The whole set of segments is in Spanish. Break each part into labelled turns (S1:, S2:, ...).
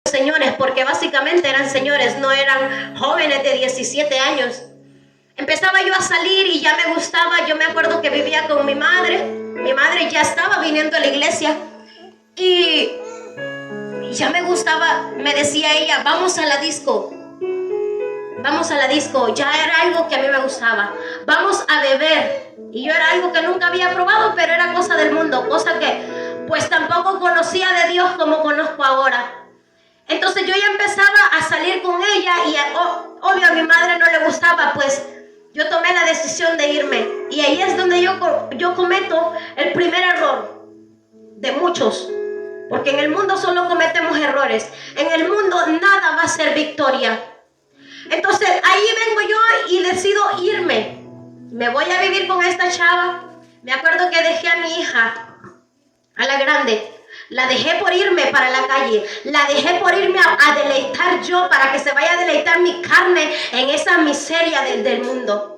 S1: señores, porque básicamente eran señores, no eran jóvenes de 17 años. Empezaba yo a salir y ya me gustaba. Yo me acuerdo que vivía con mi madre. Mi madre ya estaba viniendo a la iglesia y ya me gustaba. Me decía ella, vamos a la disco. Vamos a la disco. Ya era algo que a mí me gustaba. Vamos a beber. Y yo era algo que nunca había probado, pero era cosa del mundo, cosa que pues tampoco conocía de Dios como conozco ahora. Entonces yo ya empezaba a salir con ella y obvio a mi madre no le gustaba, pues yo tomé la decisión de irme. Y ahí es donde yo cometo el primer error de muchos. Porque en el mundo solo cometemos errores. En el mundo nada va a ser victoria. Entonces ahí vengo yo y decido irme. Me voy a vivir con esta chava. Me acuerdo que dejé a mi hija, a la grande. La dejé por irme para la calle. La dejé por irme a deleitar yo, para que se vaya a deleitar mi carne en esa miseria del mundo.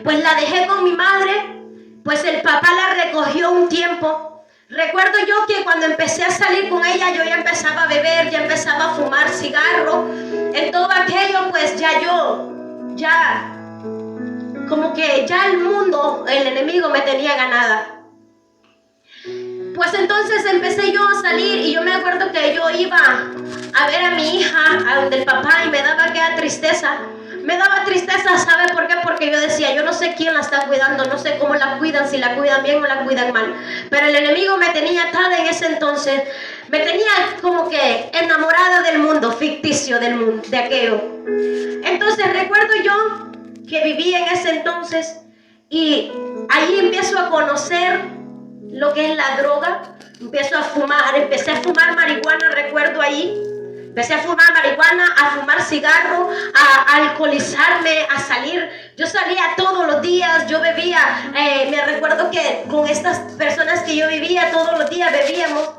S1: Pues la dejé con mi madre. Pues el papá la recogió un tiempo. Recuerdo yo que cuando empecé a salir con ella, yo ya empezaba a beber, ya empezaba a fumar cigarro. En todo aquello, pues ya como que ya el mundo, el enemigo me tenía ganada. Pues entonces empecé yo a salir y yo me acuerdo que yo iba a ver a mi hija, a donde el papá, y me daba aquella tristeza. Me daba tristeza, ¿sabe por qué? Porque yo decía, yo no sé quién la está cuidando, no sé cómo la cuidan, si la cuidan bien o la cuidan mal. Pero el enemigo me tenía atada en ese entonces, me tenía como que enamorada del mundo, ficticio del mundo, de aquello. Entonces recuerdo yo que viví en ese entonces y ahí empiezo a conocer lo que es la droga. Empecé a fumar marihuana, recuerdo ahí. Empecé a fumar marihuana, a fumar cigarro, a alcoholizarme, a salir. Yo salía todos los días, yo bebía. Me recuerdo que con estas personas que yo vivía, todos los días bebíamos.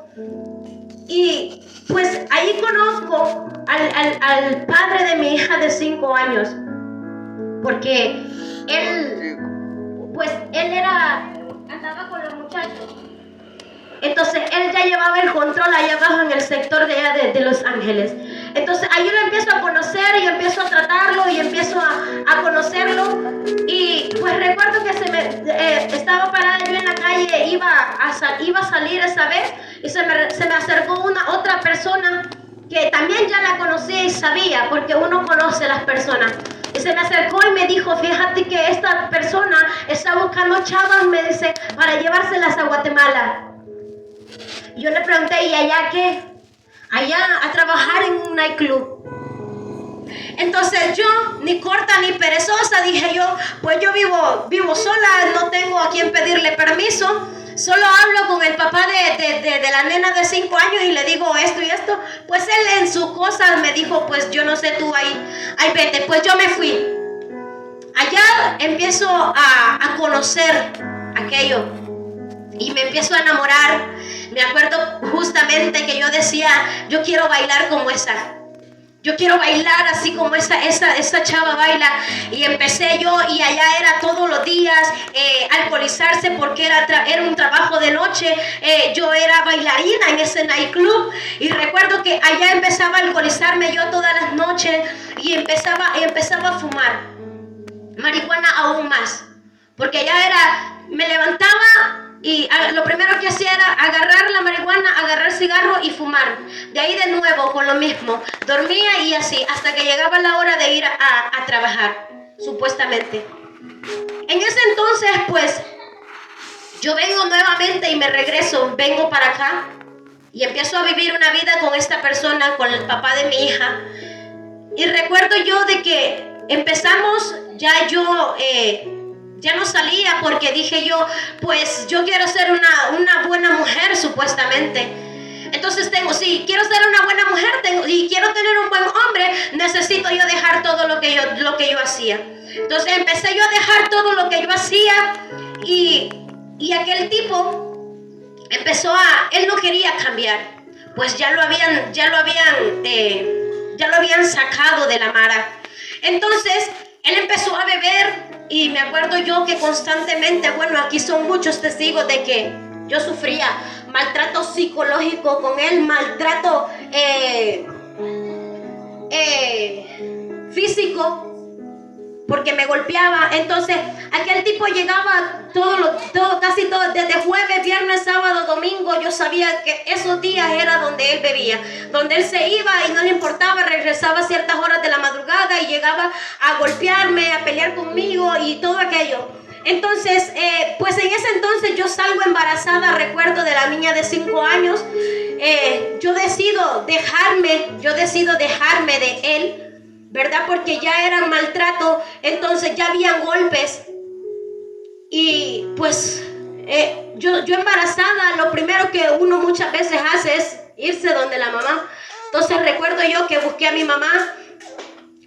S1: Y pues ahí conozco al padre de mi hija de 5 años. Porque él andaba con los muchachos. Entonces él ya llevaba el control allá abajo en el sector de allá de Los Ángeles. Entonces ahí yo lo empiezo a conocer y empiezo a tratarlo y empiezo a conocerlo. Y pues recuerdo que estaba parada yo en la calle, iba a salir esa vez, y se me acercó otra persona que también ya la conocía y sabía, porque uno conoce a las personas. Y se me acercó y me dijo, fíjate que esta persona está buscando chavas, me dice, para llevárselas a Guatemala. Yo le pregunté, ¿y allá qué? Allá a trabajar en un nightclub. Entonces yo, ni corta ni perezosa, dije yo, pues yo vivo sola, no tengo a quien pedirle permiso. Solo hablo con el papá de la nena de 5 años y le digo esto y esto. Pues él en sus cosas me dijo, pues yo no sé, tú ahí vete. Pues yo me fui. Allá empiezo a conocer aquello y me empiezo a enamorar. Me acuerdo justamente que yo decía, yo quiero bailar como esa. Yo quiero bailar así como esta chava baila. Y empecé yo, y allá era todos los días alcoholizarse, porque era un trabajo de noche. Yo era bailarina en ese nightclub. Y recuerdo que allá empezaba a alcoholizarme yo todas las noches. Y empezaba a fumar marihuana aún más. Porque allá me levantaba y lo primero que hacía era agarrar la marihuana, agarrar cigarro y fumar. De ahí de nuevo con lo mismo. Dormía y así, hasta que llegaba la hora de ir a trabajar, supuestamente. En ese entonces, pues, yo vengo nuevamente y me regreso, vengo para acá. Y empiezo a vivir una vida con esta persona, con el papá de mi hija. Y recuerdo yo de que empezamos, ya no salía, porque dije yo, pues yo quiero ser una buena mujer, supuestamente. Entonces si quiero ser una buena mujer y quiero tener un buen hombre, necesito yo dejar todo lo que yo hacía. Entonces empecé yo a dejar todo lo que yo hacía, y aquel tipo él no quería cambiar, pues ya lo habían sacado de la mara. Entonces él empezó a beber. Y me acuerdo yo que constantemente, bueno, aquí son muchos testigos de que yo sufría maltrato psicológico con él, maltrato físico, porque me golpeaba. Entonces aquel tipo llegaba casi todo, desde jueves, viernes, sábado, domingo. Yo sabía que esos días era donde él bebía, donde él se iba y no le importaba, regresaba a ciertas horas de la madrugada y llegaba a golpearme, a pelear conmigo y todo aquello. Entonces, pues en ese entonces yo salgo embarazada, recuerdo, de la niña de 5 años. Yo decido dejarme de él, ¿verdad? Porque ya era maltrato, entonces ya habían golpes. Y pues yo embarazada, lo primero que uno muchas veces hace es irse donde la mamá. Entonces recuerdo yo que busqué a mi mamá,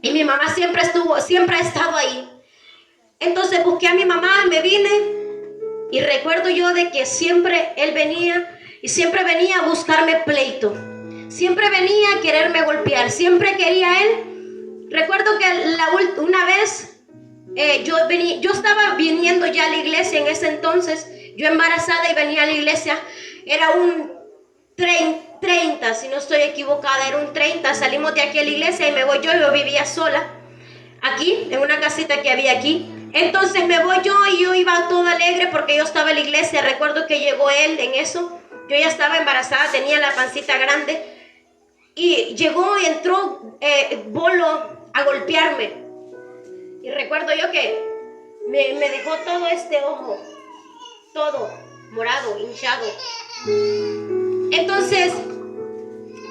S1: y mi mamá siempre ha estado ahí. Entonces busqué a mi mamá, me vine, y recuerdo yo de que siempre él venía, y siempre venía a buscarme pleito. Siempre venía a quererme golpear, siempre quería él. Recuerdo que una vez yo estaba viniendo ya a la iglesia en ese entonces, yo embarazada y venía a la iglesia, era un 30, si no estoy equivocada, era un 30, salimos de aquí a la iglesia y me voy yo vivía sola, aquí, en una casita que había aquí. Entonces me voy yo y yo iba toda alegre porque yo estaba en la iglesia. Recuerdo que llegó él en eso, yo ya estaba embarazada, tenía la pancita grande, y llegó y entró Bolo a golpearme. Y recuerdo yo que me dejó todo este ojo, todo morado, hinchado. Entonces,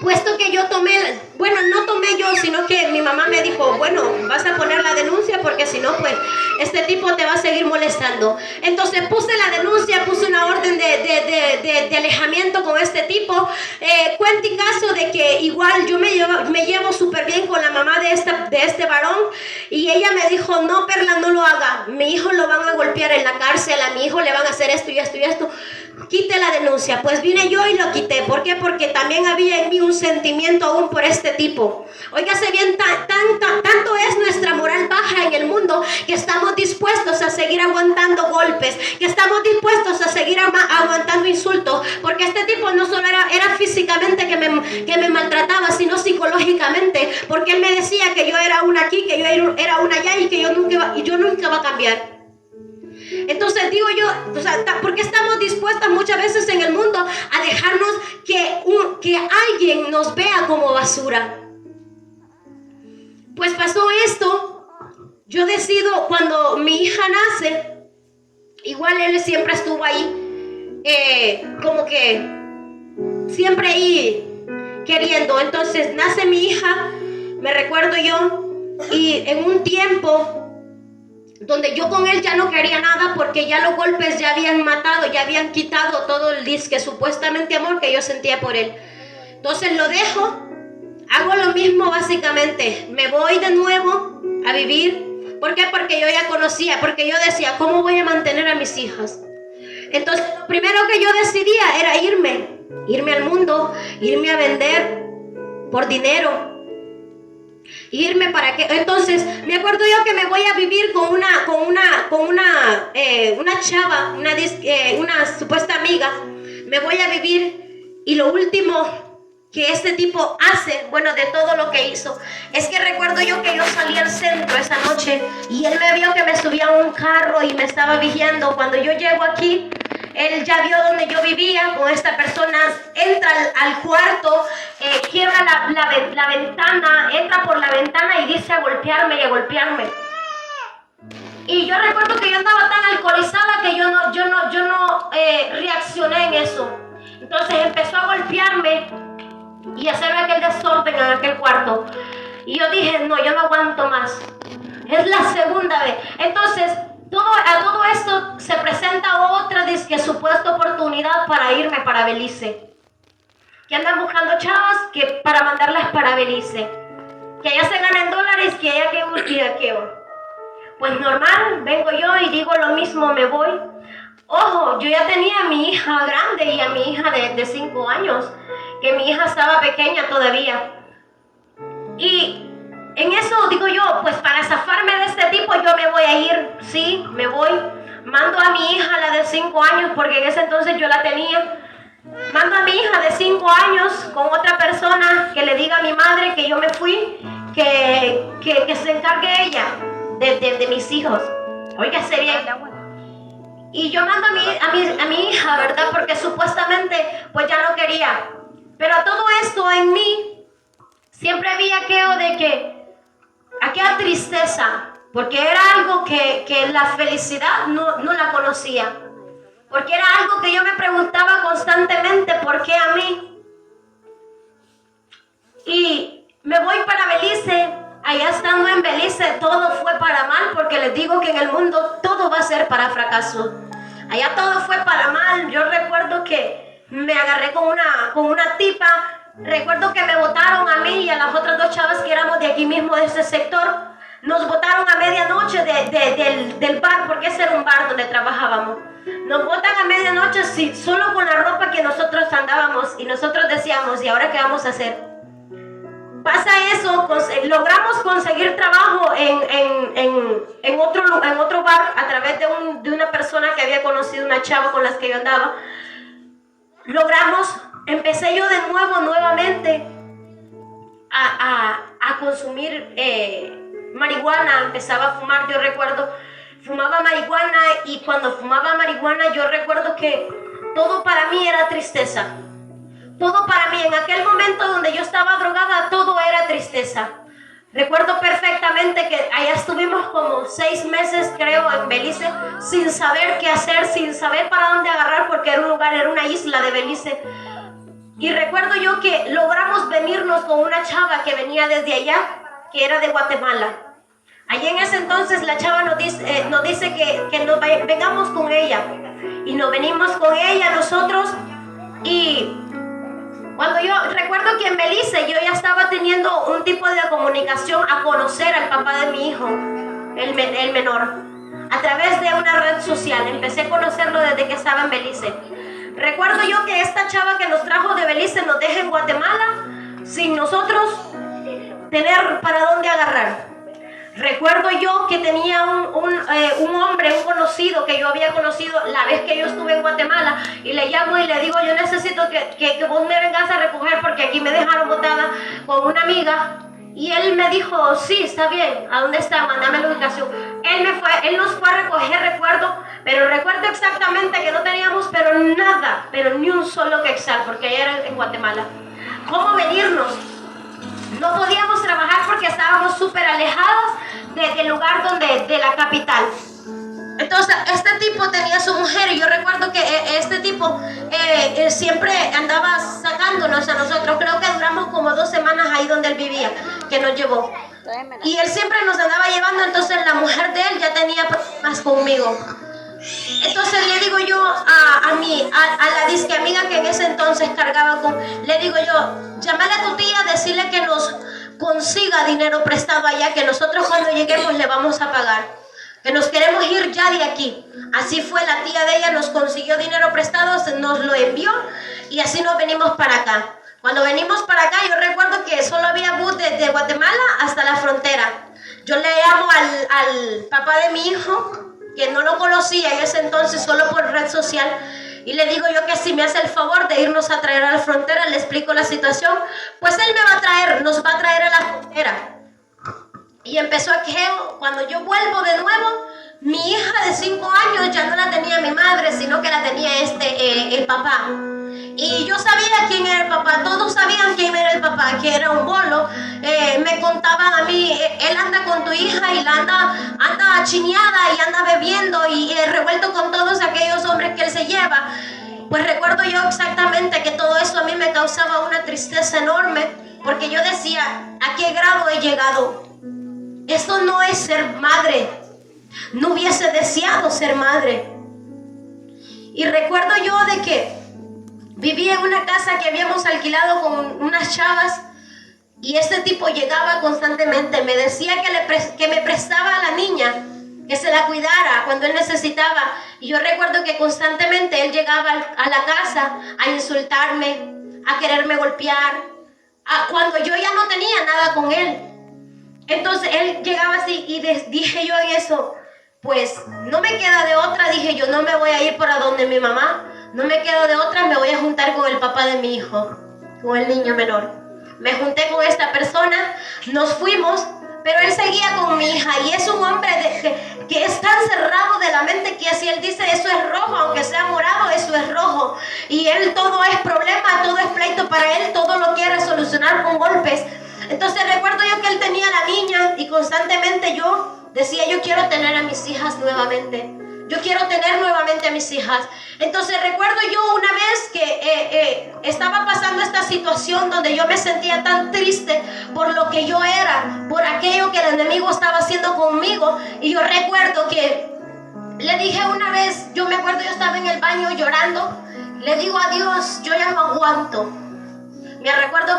S1: puesto que yo no tomé yo, sino que mi mamá me dijo, bueno, vas a poner la denuncia porque si no, pues, este tipo te va a seguir molestando. Entonces puse la denuncia, puse una orden de alejamiento con este tipo. Cuenta y caso de que igual yo me llevo súper bien con la mamá de este varón, y ella me dijo, no, Perla, no lo haga, mi hijo lo van a golpear en la cárcel, a mi hijo le van a hacer esto y esto y esto, quite la denuncia. Pues vine yo y lo quité. ¿Por qué? Porque también había en mí un sentimiento aún por este tipo. Óigase bien, tanto es nuestra moral baja en el mundo que estamos dispuestos a seguir aguantando golpes, que estamos dispuestos a seguir aguantando insultos, porque este tipo no solo era físicamente que me maltrataba, sino psicológicamente, porque él me decía que yo era una aquí, que yo era una allá, y que yo nunca iba a cambiar. Entonces digo yo, o sea, ¿por qué estamos dispuestas muchas veces en el mundo a dejarnos que alguien nos vea como basura? Pues pasó esto. Yo decido, cuando mi hija nace, igual él siempre estuvo ahí, como que siempre ahí queriendo. Entonces nace mi hija, me recuerdo yo, y en un tiempo donde yo con él ya no quería nada, porque ya los golpes ya habían matado, ya habían quitado todo el disque supuestamente amor que yo sentía por él. Entonces lo dejo, hago lo mismo básicamente, me voy de nuevo a vivir. ¿Por qué? Porque yo ya conocía, porque yo decía, ¿cómo voy a mantener a mis hijas? Entonces lo primero que yo decidía era irme al mundo, irme a vender por dinero. Irme para qué. Entonces me acuerdo yo que me voy a vivir con una chava, una supuesta amiga. Me voy a vivir, y lo último que este tipo hace, bueno, de todo lo que hizo, es que recuerdo yo que yo salí al centro esa noche y él me vio que me subía a un carro y me estaba vigiando. Cuando yo llego aquí, él ya vio donde yo vivía con esta persona, entra al cuarto, quiebra la ventana, entra por la ventana y dice a golpearme y a golpearme. Y yo recuerdo que yo andaba tan alcoholizada que yo no reaccioné en eso. Entonces empezó a golpearme y hacerme aquel desorden en aquel cuarto. Y yo dije, no, yo no aguanto más. Es la segunda vez. Entonces, a todo esto se presenta otra supuesta oportunidad para irme para Belice. Que andan buscando chavas para mandarlas para Belice. Que allá se ganan dólares, que allá que pues normal, vengo yo y digo lo mismo, me voy. Ojo, yo ya tenía a mi hija grande y a mi hija de 5 años, que mi hija estaba pequeña todavía. Y en eso digo yo, pues para zafarme de este tipo yo me voy a ir, sí, me voy. Mando a mi hija, la de 5 años, porque en ese entonces yo la tenía. Mando a mi hija de 5 años con otra persona que le diga a mi madre que yo me fui, que se encargue ella de mis hijos. Óigase bien. Y yo mando a mi hija, ¿verdad? Porque supuestamente pues ya no quería. Pero todo esto en mí siempre había aquello de que aquella tristeza, porque era algo que la felicidad no la conocía. Porque era algo que yo me preguntaba constantemente, ¿por qué a mí? Y me voy para Belice. Allá estando en Belice todo fue para mal, porque les digo que en el mundo todo va a ser para fracaso. Allá todo fue para mal. Yo recuerdo que me agarré con una tipa. Recuerdo que me botaron a mí y a las otras 2 chavas que éramos de aquí mismo, de ese sector. Nos botaron a medianoche del bar, porque ese era un bar donde trabajábamos. Nos botan a medianoche solo con la ropa que nosotros andábamos, y nosotros decíamos, ¿y ahora qué vamos a hacer? Pasa eso, logramos conseguir trabajo en otro bar a través de una persona que había conocido, una chava con las que yo andaba. Empecé yo de nuevamente a consumir marihuana. Empezaba a fumar. Yo recuerdo, fumaba marihuana, y cuando fumaba marihuana yo recuerdo que todo para mí era tristeza. Todo para mí, en aquel momento donde yo estaba drogada, todo era tristeza. Recuerdo perfectamente que allá estuvimos como 6 meses, creo, en Belice, sin saber qué hacer, sin saber para dónde agarrar, porque era un lugar, era una isla de Belice. Y recuerdo yo que logramos venirnos con una chava que venía desde allá, que era de Guatemala. Allí en ese entonces la chava nos dice que nos vengamos con ella. Y nos venimos con ella nosotros. Y cuando yo recuerdo que en Belice yo ya estaba teniendo un tipo de comunicación a conocer al papá de mi hijo, el menor, a través de una red social. Empecé a conocerlo desde que estaba en Belice. Recuerdo yo que esta chava que nos trajo de Belice nos deja en Guatemala sin nosotros tener para dónde agarrar. Recuerdo yo que tenía un hombre, un conocido que yo había conocido la vez que yo estuve en Guatemala, y le llamo y le digo, yo necesito que vos me vengas a recoger porque aquí me dejaron botada con una amiga. Y él me dijo, sí, está bien, ¿a dónde está? Mándame la ubicación. Él nos fue a recoger, recuerdo, pero recuerdo exactamente que no teníamos pero nada, pero ni un solo quetzal, porque allá era en Guatemala. ¿Cómo venirnos? No podíamos trabajar porque estábamos súper alejados del lugar de la capital. Entonces, este tipo tenía su mujer, y yo recuerdo que este tipo siempre andaba sacándonos a nosotros. Creo que duramos como 2 semanas ahí donde él vivía, que nos llevó. Y él siempre nos andaba llevando, entonces la mujer de él ya tenía problemas conmigo. Entonces le digo yo a la disque amiga que en ese entonces cargaba con, le digo yo, llámale a tu tía, decirle que nos consiga dinero prestado allá, que nosotros cuando lleguemos le vamos a pagar, que nos queremos ir ya de aquí. Así fue, la tía de ella nos consiguió dinero prestado, nos lo envió, y así nos venimos para acá. Cuando venimos para acá, yo recuerdo que solo había bus desde Guatemala hasta la frontera. Yo le llamo al papá de mi hijo, que no lo conocía en ese entonces, solo por red social, y le digo yo que si me hace el favor de irnos a traer a la frontera. Le explico la situación, pues él nos va a traer a la frontera. Y empezó a que cuando yo vuelvo de nuevo, mi hija de 5 años ya no la tenía mi madre, sino que la tenía el papá. Y yo sabía quién era el papá, todos sabían quién era el papá, que era un bolo. Me contaban a mí, él anda con tu hija y la anda chineada y anda bebiendo y revuelto con todos aquellos hombres que él se lleva. Pues recuerdo yo exactamente que todo eso a mí me causaba una tristeza enorme, porque yo decía, ¿a qué grado he llegado? Esto no es ser madre. No hubiese deseado ser madre. Y recuerdo yo de que vivía en una casa que habíamos alquilado con unas chavas, y este tipo llegaba constantemente, me decía que me prestaba a la niña, que se la cuidara cuando él necesitaba. Y yo recuerdo que constantemente él llegaba a la casa a insultarme, a quererme golpear, cuando yo ya no tenía nada con él. Entonces él llegaba así, y dije yo en eso, pues no me queda de otra, dije yo, no me voy a ir para donde mi mamá, no me quedo de otra, me voy a juntar con el papá de mi hijo, con el niño menor. Me junté con esta persona, nos fuimos, pero él seguía con mi hija y es un hombre que es tan cerrado de la mente que si él dice eso es rojo, aunque sea morado, eso es rojo. Y él todo es problema, todo es pleito para él, todo lo quiere solucionar con golpes. Entonces recuerdo yo que él tenía a la niña y constantemente yo decía, yo quiero tener a mis hijas nuevamente. Yo quiero tener nuevamente a mis hijas. Entonces recuerdo yo una vez que estaba pasando esta situación donde yo me sentía tan triste por lo que yo era, por aquello que el enemigo estaba haciendo conmigo. Y yo recuerdo que le dije una vez, yo me acuerdo yo estaba en el baño llorando, le digo a Dios, yo ya no aguanto. Me recuerdo